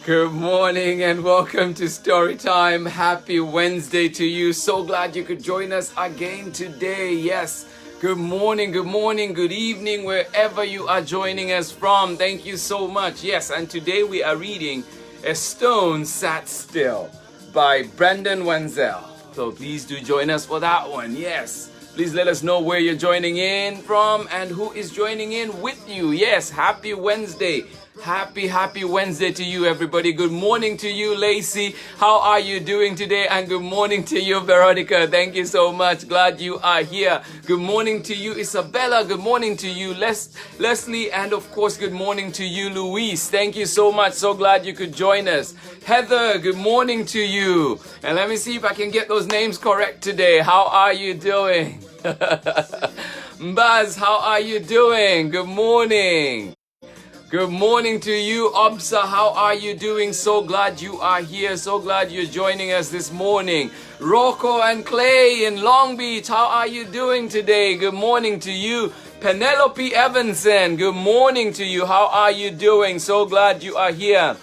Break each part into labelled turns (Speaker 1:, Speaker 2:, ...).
Speaker 1: Good morning and welcome to Storytime. Happy Wednesday to you. So glad you could join us again today. Yes. Good morning, good evening, wherever you are joining us from. Thank you so much. Yes, and today we are reading A Stone Sat Still by Brendan Wenzel. So please do join us for that one. Yes. Please let us know where you're joining in from and who is joining in with you. Yes, happy Wednesday. Happy Wednesday to you, everybody. Good morning to you, Lacey. How are you doing today? And good morning to you, Veronica. Thank you so much. Glad you are here. Good morning to you, Isabella. Good morning to you, Leslie. And of course, good morning to you, Luis. Thank you so much. So glad you could join us. Heather, good morning to you. And let me see if I can get those names correct today. How are you doing? Mbaz, how are you doing? Good morning. Good morning to you, Obsa. How are you doing? So glad you are here. So glad you're joining us this morning. Rocco and Clay in Long Beach. How are you doing today? Good morning to you. Penelope Evanson. Good morning to you. How are you doing? So glad you are here.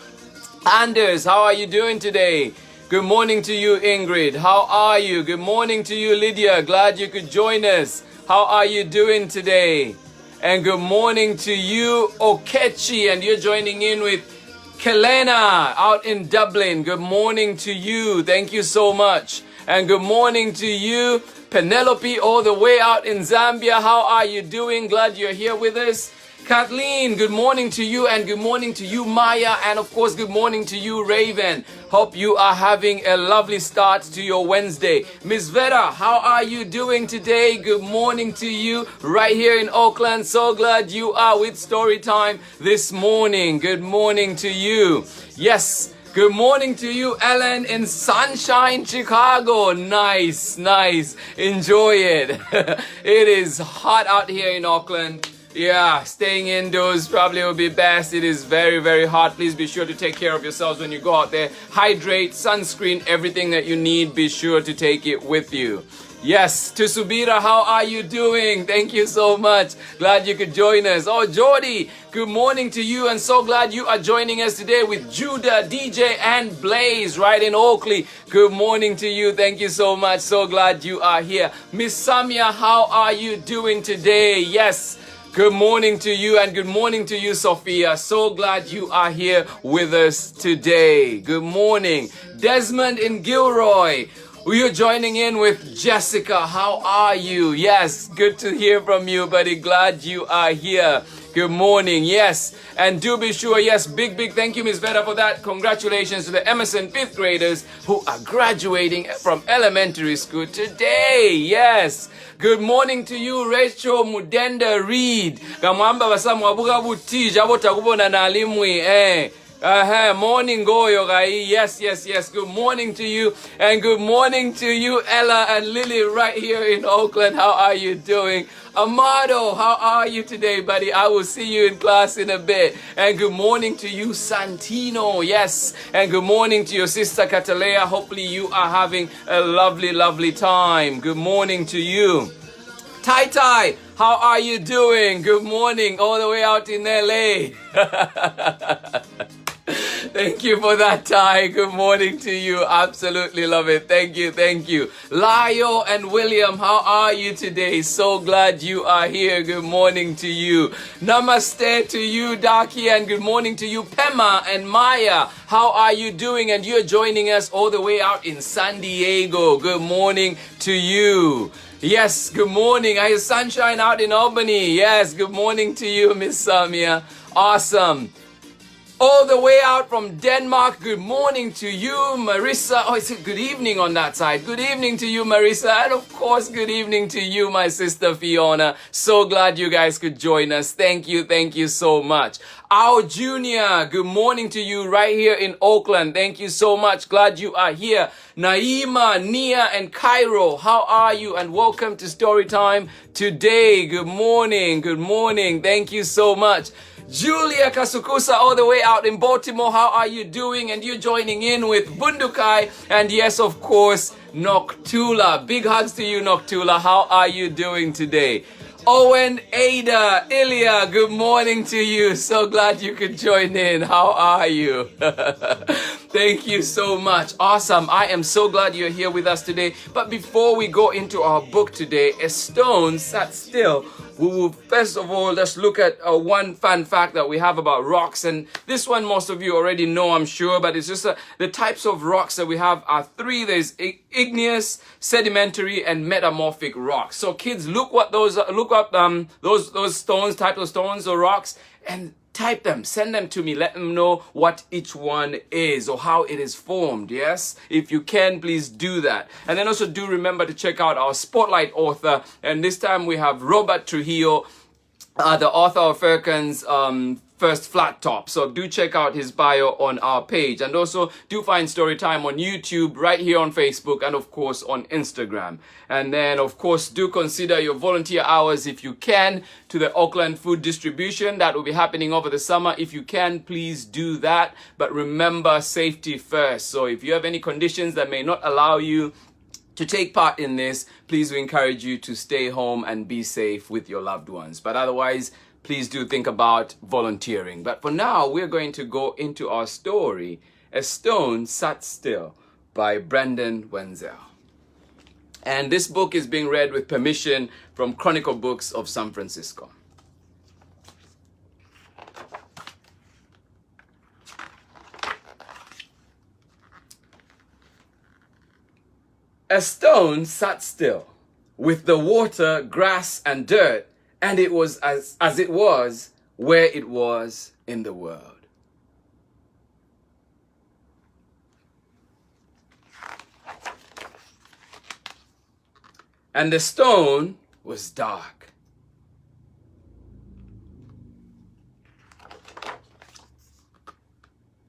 Speaker 1: Anders, how are you doing today? Good morning to you, Ingrid. How are you? Good morning to you, Lydia. Glad you could join us. How are you doing today? And good morning to you, Okechi, and you're joining in with Kelena out in Dublin. Good morning to you. Thank you so much. And good morning to you, Penelope, all the way out in Zambia. How are you doing? Glad you're here with us. Kathleen, good morning to you, and good morning to you, Maya, and of course, good morning to you, Raven. Hope you are having a lovely start to your Wednesday. Miss Vera, how are you doing today? Good morning to you right here in Oakland. So glad you are with Storytime this morning. Good morning to you. Yes. Good morning to you, Ellen, in Sunshine, Chicago. Nice. Enjoy it. It is hot out here in Oakland. Yeah, staying indoors probably will be best. It is very hot. Please be sure to take care of yourselves when you go out there. Hydrate, sunscreen, everything that you need. Be sure to take it with you. Yes, to Subira, how are you doing? Thank you so much. Glad you could join us. Oh, Jordy, good morning to you, and so glad you are joining us today with Judah, DJ, and Blaze right in Oakley. Good morning to you. Thank you so much. So glad you are here. Miss Samia, how are you doing today? Yes. Good morning to you, and good morning to you, Sophia. So glad you are here with us today. Good morning. Desmond in Gilroy. You're joining in with Jessica. How are you? Yes, good to hear from you, buddy. Glad you are here. Good morning. Yes. And do be sure, yes, big thank you, Ms. Vera, for that. Congratulations to the Emerson 5th graders who are graduating from elementary school today. Yes. Good morning to you, Rachel Mudenda Reed. Gamwamba basamu wabuga butija abota kubona na alimwi morning goyo gai. Yes. Good morning to you, and good morning to you, Ella and Lily, right here in Oakland. How are you doing? Amado, how are you today, buddy? I will see you in class in a bit. And good morning to you, Santino. Yes. And good morning to your sister Catalea. Hopefully you are having a lovely time. Good morning to you. Tai, how are you doing? Good morning, all the way out in LA. Thank you for that, Ty. Good morning to you. Absolutely love it. Thank you. Lio and William, how are you today? So glad you are here. Good morning to you. Namaste to you, Daki, and good morning to you, Pema and Maya. How are you doing? And you're joining us all the way out in San Diego. Good morning to you. Yes, good morning. I have sunshine out in Albany. Yes, good morning to you, Miss Samia. Awesome. All the way out from Denmark, good morning to you, Marissa. Oh, it's a good evening on that side. Good evening to you, Marissa. And of course, good evening to you, my sister Fiona. So glad you guys could join us. Thank you so much. Our Junior, good morning to you right here in Oakland. Thank you so much. Glad you are here. Naima, Nia, and Cairo, how are you? And welcome to Storytime today. Good morning. Thank you so much. Julia Kasukusa, all the way out in Baltimore, how are you doing? And you're joining in with Bundukai, and yes, of course, Noctula. Big hugs to you, Noctula. How are you doing today? Owen, Ada, Ilya, good morning to you. So glad you could join in. How are you? Thank you so much. Awesome. I am so glad you're here with us today. But before we go into our book today, A Stone Sat Still, we will first of all just look at one fun fact that we have about rocks. And this one most of you already know, I'm sure, but it's just the types of rocks that we have are three. There's igneous, sedimentary, and metamorphic rocks. So kids, look up those stones, types of stones or rocks, and type them, send them to me, let them know what each one is or how it is formed. Yes, if you can, please do that. And then also do remember to check out our spotlight author, and this time we have Robert Trujillo, the author of Firkin's First Flat Top. So do check out his bio on our page, and also do find Storytime on YouTube, right here on Facebook, and of course on Instagram. And then of course do consider your volunteer hours if you can to the Auckland Food Distribution. That will be happening over the summer. If you can, please do that, but remember safety first. So if you have any conditions that may not allow you to take part in this, please, we encourage you to stay home and be safe with your loved ones. But otherwise, please do think about volunteering. But for now, we're going to go into our story, A Stone Sat Still by Brendan Wenzel. And this book is being read with permission from Chronicle Books of San Francisco. A stone sat still, with the water, grass, and dirt, and it was as it was where it was in the world. And the stone was dark.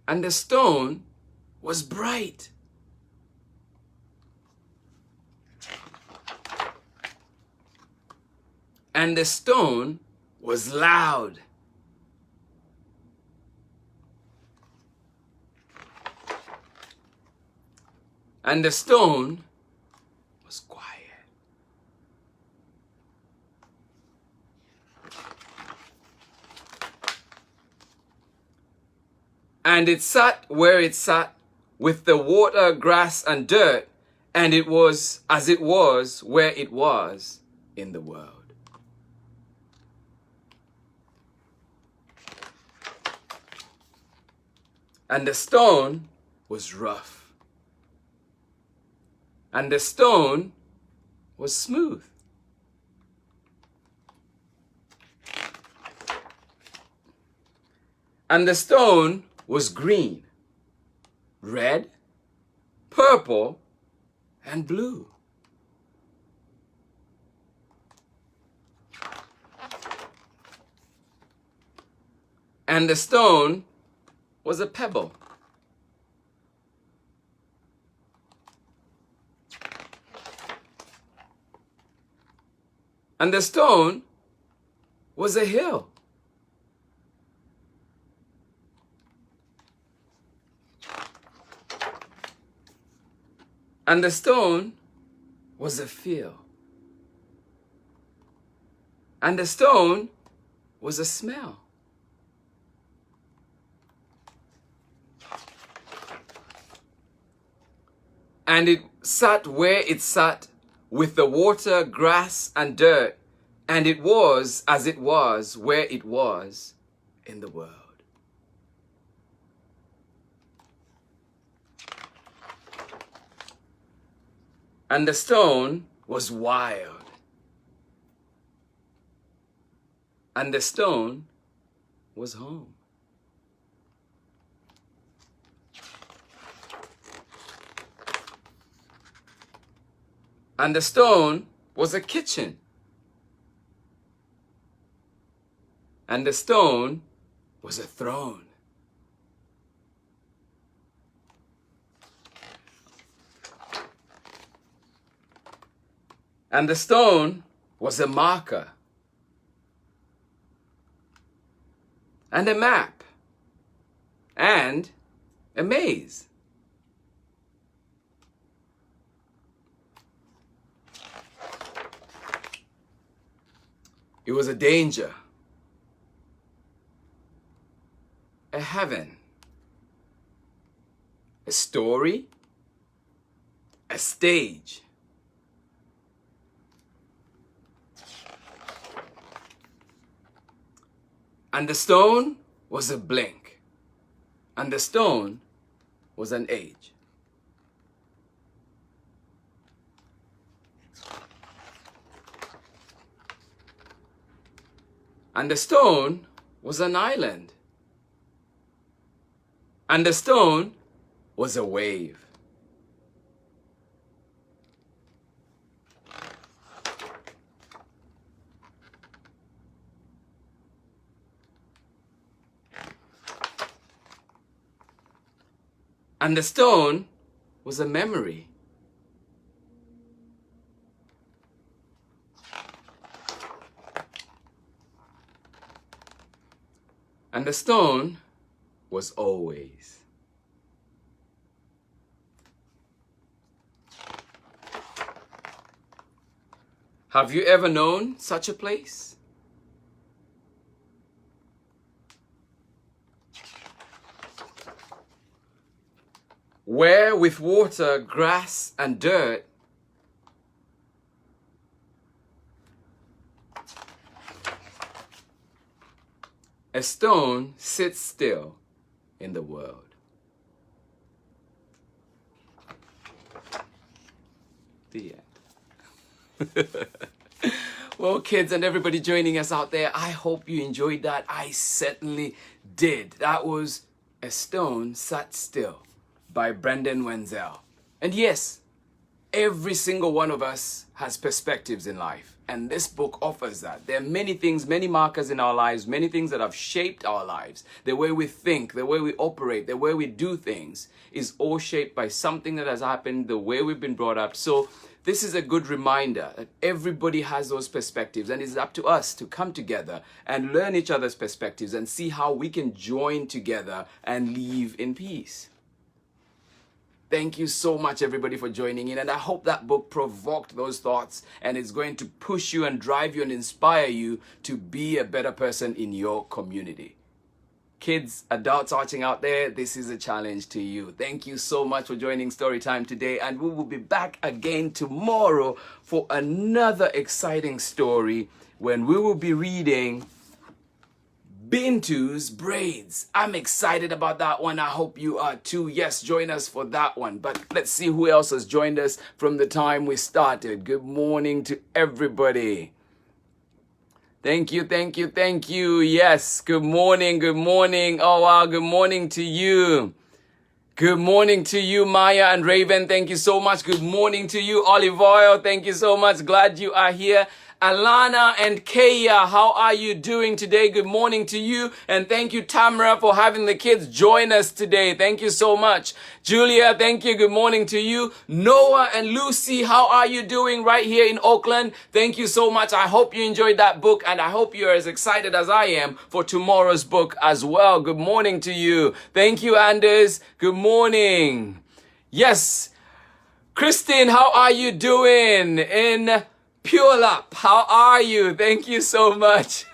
Speaker 1: And the stone was bright. And the stone was loud. And the stone was quiet. And it sat where it sat, with the water, grass, and dirt, and it was as it was where it was in the world. And the stone was rough. And the stone was smooth. And the stone was green, red, purple, and blue. And the stone was a pebble. And the stone was a hill. And the stone was a field. And the stone was a smell. And it sat where it sat, with the water, grass, and dirt, and it was as it was where it was in the world. And the stone was wild. And the stone was home. And the stone was a kitchen. And the stone was a throne. And the stone was a marker. And a map. And a maze. It was a danger, a heaven, a story, a stage. And the stone was a blink, and the stone was an age. And the stone was an island, and the stone was a wave. And the stone was a memory. And the stone was always. Have you ever known such a place? Where with water, grass, and dirt, a stone sits still in the world. The end. Well, kids and everybody joining us out there, I hope you enjoyed that. I certainly did. That was A Stone Sat Still by Brendan Wenzel. And yes, every single one of us has perspectives in life, and this book offers that. There are many things, many markers in our lives, many things that have shaped our lives. The way we think, the way we operate, the way we do things is all shaped by something that has happened, the way we've been brought up. So this is a good reminder that everybody has those perspectives, and it's up to us to come together and learn each other's perspectives and see how we can join together and live in peace. Thank you so much, everybody, for joining in. And I hope that book provoked those thoughts, and it's going to push you and drive you and inspire you to be a better person in your community. Kids, adults watching out there, this is a challenge to you. Thank you so much for joining Storytime today. And we will be back again tomorrow for another exciting story when we will be reading Bintu's Braids. I'm excited about that one. I hope you are too. Yes, join us for that one. But let's see who else has joined us from the time we started. Good morning to everybody. Thank you, thank you, thank you. Yes, good morning, good morning. Oh, wow, good morning to you. Good morning to you, Maya and Raven. Thank you so much. Good morning to you, Olive Oil. Thank you so much. Glad you are here. Alana and Kaya, how are you doing today? Good morning to you. And thank you, Tamara, for having the kids join us today. Thank you so much. Julia, thank you. Good morning to you. Noah and Lucy, how are you doing right here in Oakland? Thank you so much. I hope you enjoyed that book, and I hope you're as excited as I am for tomorrow's book as well. Good morning to you. Thank you, Anders. Good morning. Yes. Christine, how are you doing in Pure Up? How are you? Thank you so much.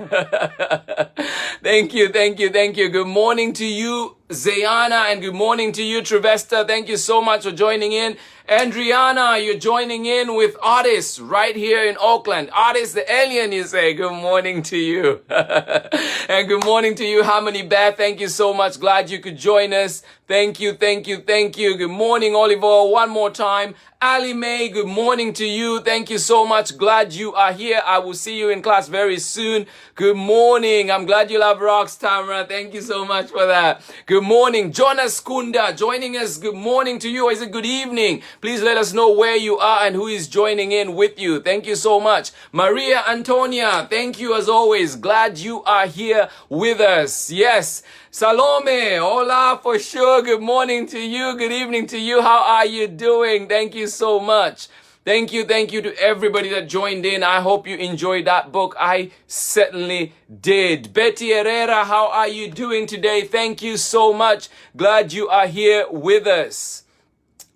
Speaker 1: Thank you, thank you, thank you. Good morning to you, Zayana, and good morning to you, Trevesta. Thank you so much for joining in. Andriana, you're joining in with Artis right here in Oakland. Artis the alien, you say. Good morning to you. And good morning to you, Harmony Beth. Thank you so much. Glad you could join us. Thank you, thank you, thank you. Good morning, Oliver. One more time. Ali May, good morning to you. Thank you so much. Glad you are here. I will see you in class very soon. Good morning. I'm glad you love rocks, Tamara. Thank you so much for that. Good morning. Jonas Kunda joining us. Good morning to you. Or is it good evening? Please let us know where you are and who is joining in with you. Thank you so much. Maria Antonia, thank you as always. Glad you are here with us. Yes. Salome, hola for sure. Good morning to you. Good evening to you. How are you doing? Thank you so much. Thank you to everybody that joined in. I hope you enjoyed that book. I certainly did. Betty Herrera, how are you doing today? Thank you so much. Glad you are here with us.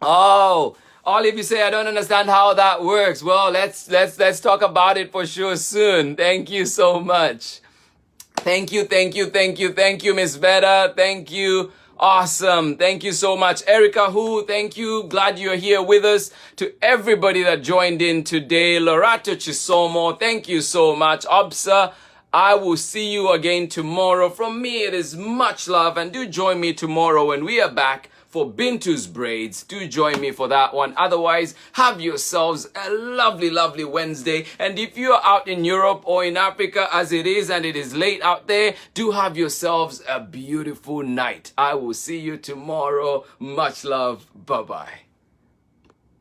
Speaker 1: Oh, Olive, you say, I don't understand how that works. Well, let's talk about it for sure soon. Thank you so much. Thank you, Miss Veda. Thank you. Awesome. Thank you so much. Erica Hu, thank you. Glad you're here with us. To everybody that joined in today. Lorato Chisomo, thank you so much. Obsa, I will see you again tomorrow. From me, it is much love. And do join me tomorrow when we are back for Bintu's Braids. Do join me for that one. Otherwise, have yourselves a lovely, lovely Wednesday. And if you're out in Europe or in Africa as it is and it is late out there, do have yourselves a beautiful night. I will see you tomorrow. Much love. Bye-bye.